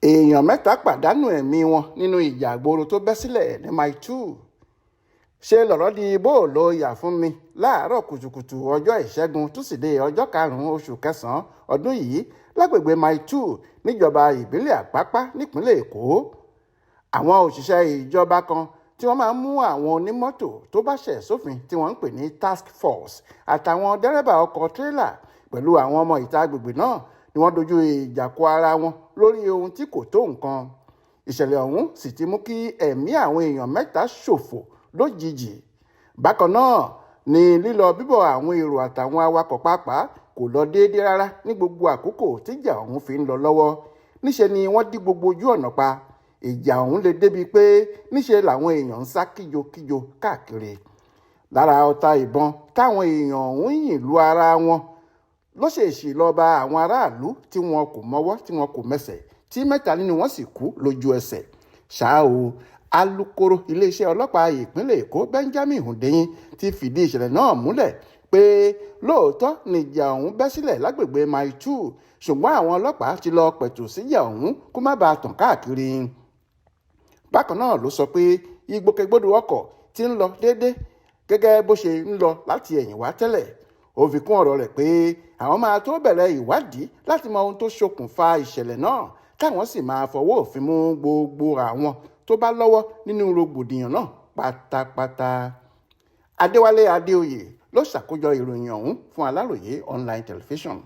èèyàn mẹ́ta pàdánù ẹ̀mí wọn nínú Ijaagboro tó bẹ́ sílẹ̀ ní Mile 2. ṣe lọ̀rọ̀ di bóòlò yà fún mi láàárọ̀ kùtùkùtù ọjọ́ ìṣẹ́gun túsìdeè ọjọ́ 5 oṣù kẹsàn-án ọdún yìí lágbègbè Mile 2 níjọba ìbílẹ̀ Àpápá nípínlẹ̀ Èkó. àwọn òṣìṣẹ́ ìjọba kan tí wọ́n máa ń mú àwọn onímọ́tò tó bá ṣẹ̀ sófin tí wọ́n ń pè ní task force àtàwọn dẹ́rẹ́bà ọkọ̀ tírélà pẹ̀lú àwọn ọmọ ìta agbègbè náà ni wọ́n dojú ìjà kọ ara wọn lórí ohun tí kò tó nǹkan. ìṣẹ̀lẹ̀ ọ̀hún sì ti mú kí ẹ̀mí àwọn èèyàn mẹ́ta ṣòfò lójijì. bákan náà ni lílọ bíbọ̀ àwọn èrò àtàwọn awakọ̀ pàápàá kò lọ déédéé rárá ní gbogbo àkókò tíjà ọ̀hún fi ń lọ lọ́wọ́. níṣe ni wọ́n dí gbogbo ojú ọ̀nà pa. ìjà ọ̀hún lè débi pé níṣe làwọn èèyàn ń sá kíjokíjo káàkiri. lára ọta ìbọn táwọn èèyàn ọ̀hún yìn lu ara wọn ló ṣèèṣì lọ bá àwọn aráàlú tí wọn kò mọwọ́ tí wọn kò mẹsẹ̀ tí mẹ́ta nínú wọn sì kú lójú ẹsẹ̀. ṣá o alukoro iléeṣẹ́ ọlọ́pàá ìpínlẹ̀ Èkó Benjamin Hundeyin ti fìdí ìṣẹ̀lẹ̀ náà múlẹ̀ pé lóòótọ́ nìjà ọ̀hún bẹ́ sílẹ̀ lágbègbè Mile 2 ṣùgbọ́n àwọn ọlọ́pàá ti lọ pẹ̀tù síjà ọ̀hún kó má bàa tàn káàkiri. bákan náà ló sọ pé ìgbòkègbodò ọkọ̀ ti ń lọ déédéé gẹ́gẹ́ bó ṣe ń lọ láti ẹ̀yìn wá tẹ́lẹ̀. ó fi kún ọ̀rọ̀ rẹ̀ pé àwọn máa tó bẹ̀rẹ̀ ìwádìí láti mọ ohun tó ṣokùnfà ìṣẹ̀lẹ̀ náà káwọn sì máa fọwọ́ òfin mú gbogbo àwọn tó bá lọ́wọ́ nínú rògbòdìyàn náà pátápátá. Adéwálé Adéoyè ló ṣàkójọ ìròyìn ọ̀hún fún Aláròyé online television.